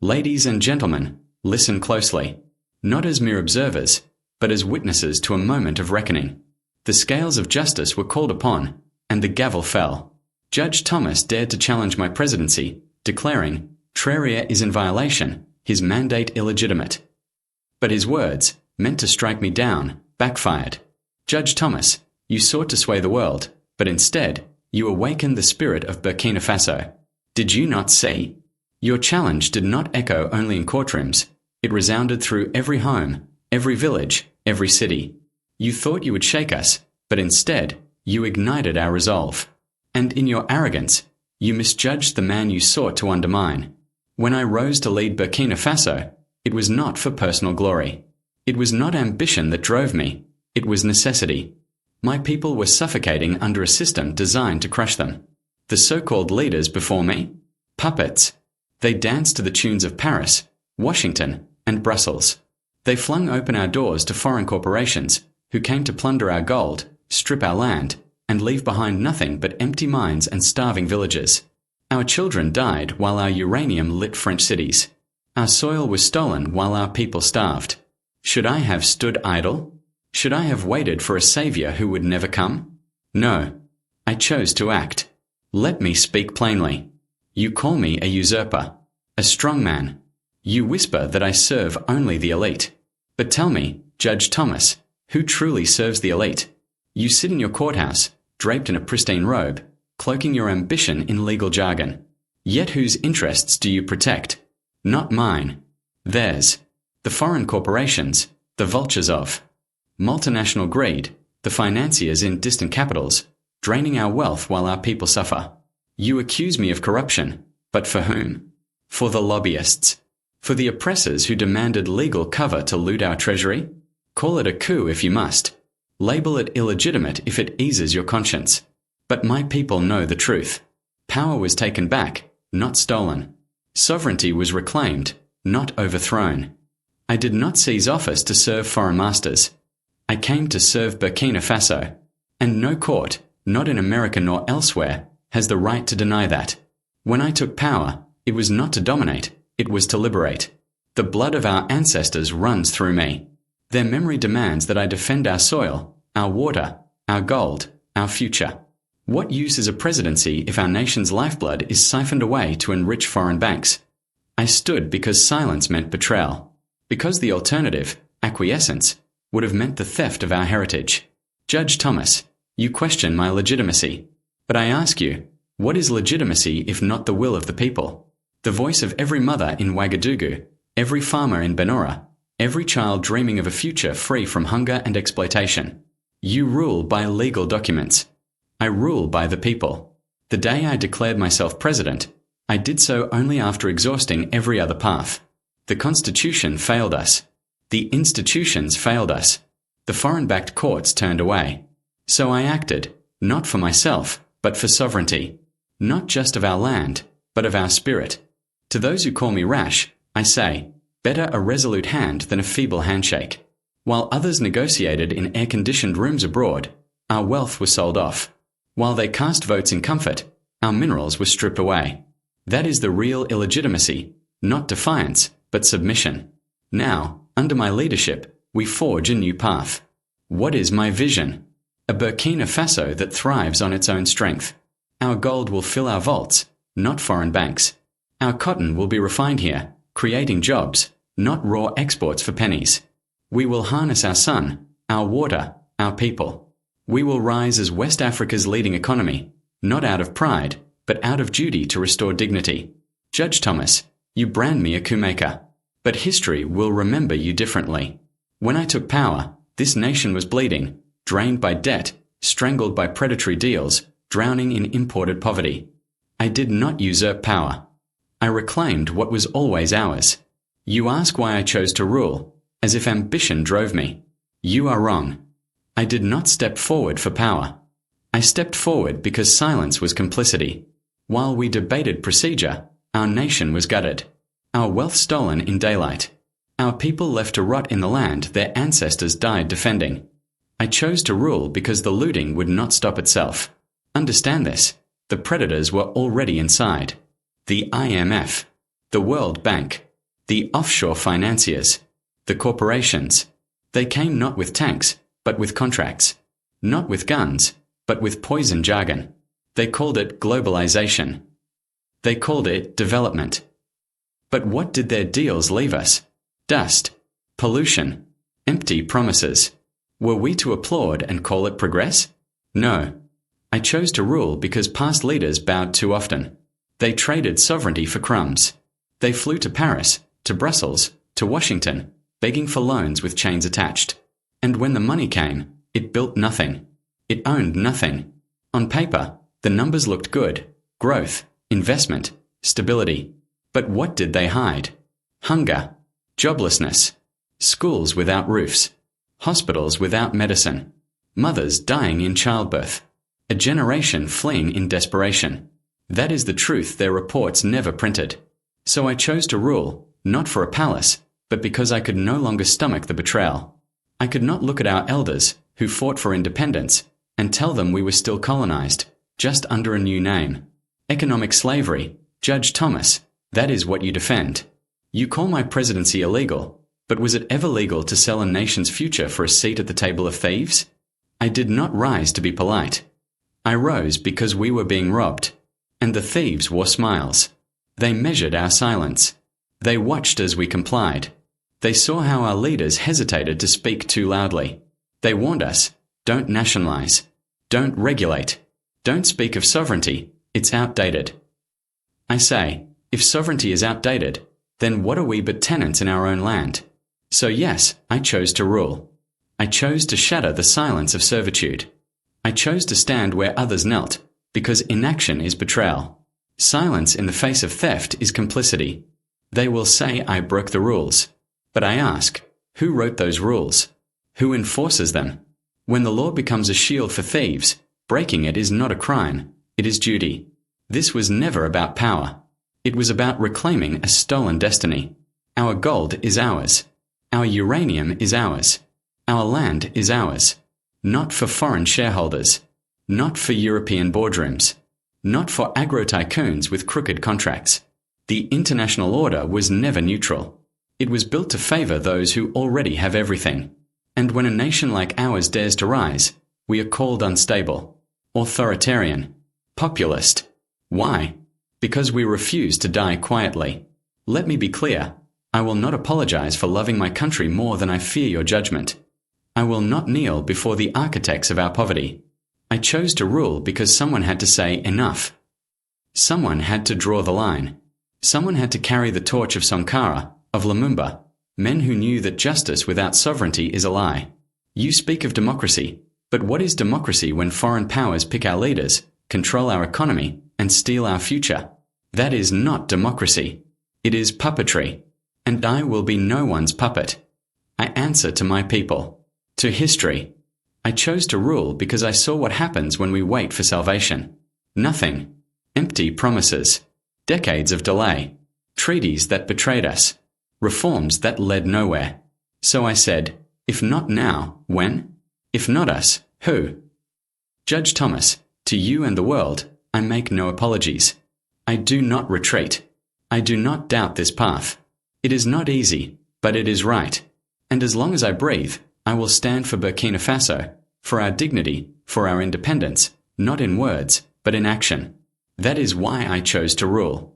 Ladies and gentlemen, listen closely. Not as mere observers, but as witnesses to a moment of reckoning. The scales of justice were called upon, and the gavel fell. Judge Thomas dared to challenge my presidency, declaring, Traoré is in violation, his mandate illegitimate. But his words, meant to strike me down, backfired. Judge Thomas, you sought to sway the world, but instead, you awakened the spirit of Burkina Faso. Did you not see? Your challenge did not echo only in courtrooms. It resounded through every home, every village, every city. You thought you would shake us, but instead, you ignited our resolve. And in your arrogance, you misjudged the man you sought to undermine. When I rose to lead Burkina Faso, it was not for personal glory. It was not ambition that drove me. It was necessity. My people were suffocating under a system designed to crush them. The so-called leaders before me? Puppets. They danced to the tunes of Paris, Washington, and Brussels. They flung open our doors to foreign corporations who came to plunder our gold, strip our land, and leave behind nothing but empty mines and starving villages. Our children died while our uranium lit French cities. Our soil was stolen while our people starved. Should I have stood idle? Should I have waited for a savior who would never come? No. I chose to act. Let me speak plainly. You call me a usurper, a strongman. You whisper that I serve only the elite. But tell me, Judge Thomas, who truly serves the elite? You sit in your courthouse, draped in a pristine robe, cloaking your ambition in legal jargon. Yet whose interests do you protect? Not mine. Theirs. The foreign corporations, the vultures of multinational greed, the financiers in distant capitals, draining our wealth while our people suffer. You accuse me of corruption, but for whom? For the lobbyists. For the oppressors who demanded legal cover to loot our treasury? Call it a coup if you must. Label it illegitimate if it eases your conscience. But my people know the truth. Power was taken back, not stolen. Sovereignty was reclaimed, not overthrown. I did not seize office to serve foreign masters. I came to serve Burkina Faso. And no court, not in America nor elsewhere, has the right to deny that. When I took power, it was not to dominate, it was to liberate. The blood of our ancestors runs through me. Their memory demands that I defend our soil, our water, our gold, our future. What use is a presidency if our nation's lifeblood is siphoned away to enrich foreign banks? I stood because silence meant betrayal. Because the alternative, acquiescence, would have meant the theft of our heritage. Judge Thomas, you question my legitimacy. But I ask you, what is legitimacy if not the will of the people? The voice of every mother in Ouagadougou, every farmer in Benora, every child dreaming of a future free from hunger and exploitation. You rule by legal documents. I rule by the people. The day I declared myself president, I did so only after exhausting every other path. The Constitution failed us. The institutions failed us. The foreign-backed courts turned away. So I acted, not for myself, but for sovereignty. Not just of our land, but of our spirit. To those who call me rash, I say, better a resolute hand than a feeble handshake. While others negotiated in air-conditioned rooms abroad, our wealth was sold off. While they cast votes in comfort, our minerals were stripped away. That is the real illegitimacy, not defiance, but submission. Now, under my leadership, we forge a new path. What is my vision? A Burkina Faso that thrives on its own strength. Our gold will fill our vaults, not foreign banks. Our cotton will be refined here, creating jobs, not raw exports for pennies. We will harness our sun, our water, our people. We will rise as West Africa's leading economy, not out of pride, but out of duty to restore dignity. Judge Thomas, you brand me a coup-maker, but history will remember you differently. When I took power, this nation was bleeding, drained by debt, strangled by predatory deals, drowning in imported poverty. I did not usurp power. I reclaimed what was always ours. You ask why I chose to rule, as if ambition drove me. You are wrong. I did not step forward for power. I stepped forward because silence was complicity. While we debated procedure, our nation was gutted. Our wealth stolen in daylight. Our people left to rot in the land their ancestors died defending. I chose to rule because the looting would not stop itself. Understand this. The predators were already inside. The IMF, the World Bank, The offshore financiers. The corporations. They came not with tanks, but with contracts. Not with guns, but with poison jargon. They called it globalization. They called it development. But what did their deals leave us? Dust. Pollution. Empty promises. Were we to applaud and call it progress? No. I chose to rule because past leaders bowed too often. They traded sovereignty for crumbs. They flew to Paris, to Brussels, to Washington, begging for loans with chains attached. And when the money came, it built nothing. It owned nothing. On paper, the numbers looked good. Growth, investment, stability. But what did they hide? Hunger, joblessness, schools without roofs, hospitals without medicine, mothers dying in childbirth, a generation fleeing in desperation. That is the truth their reports never printed. So I chose to rule, not for a palace, but because I could no longer stomach the betrayal. I could not look at our elders, who fought for independence, and tell them we were still colonized, just under a new name. Economic slavery, Judge Thomas, that is what you defend. You call my presidency illegal, but was it ever legal to sell a nation's future for a seat at the table of thieves? I did not rise to be polite. I rose because we were being robbed, and the thieves wore smiles. They measured our silence. They watched as we complied. They saw how our leaders hesitated to speak too loudly. They warned us, don't nationalize, don't regulate, don't speak of sovereignty, it's outdated. I say, if sovereignty is outdated, then what are we but tenants in our own land? So yes, I chose to rule. I chose to shatter the silence of servitude. I chose to stand where others knelt, because inaction is betrayal. Silence in the face of theft is complicity. They will say I broke the rules. But I ask, who wrote those rules? Who enforces them? When the law becomes a shield for thieves, breaking it is not a crime, it is duty. This was never about power. It was about reclaiming a stolen destiny. Our gold is ours. Our uranium is ours. Our land is ours. Not for foreign shareholders. Not for European boardrooms. Not for agro-tycoons with crooked contracts. The international order was never neutral. It was built to favor those who already have everything. And when a nation like ours dares to rise, we are called unstable, authoritarian, populist. Why? Because we refuse to die quietly. Let me be clear. I will not apologize for loving my country more than I fear your judgment. I will not kneel before the architects of our poverty. I chose to rule because someone had to say enough. Someone had to draw the line. Someone had to carry the torch of Sankara, of Lumumba, men who knew that justice without sovereignty is a lie. You speak of democracy, but what is democracy when foreign powers pick our leaders, control our economy, and steal our future? That is not democracy. It is puppetry. And I will be no one's puppet. I answer to my people, to history. I chose to rule because I saw what happens when we wait for salvation. Nothing. Empty promises. Decades of delay. Treaties that betrayed us. Reforms that led nowhere. So I said, if not now, when? If not us, who? Judge Thomas, to you and the world, I make no apologies. I do not retreat. I do not doubt this path. It is not easy, but it is right. And as long as I breathe, I will stand for Burkina Faso, for our dignity, for our independence, not in words, but in action. That is why I chose to rule.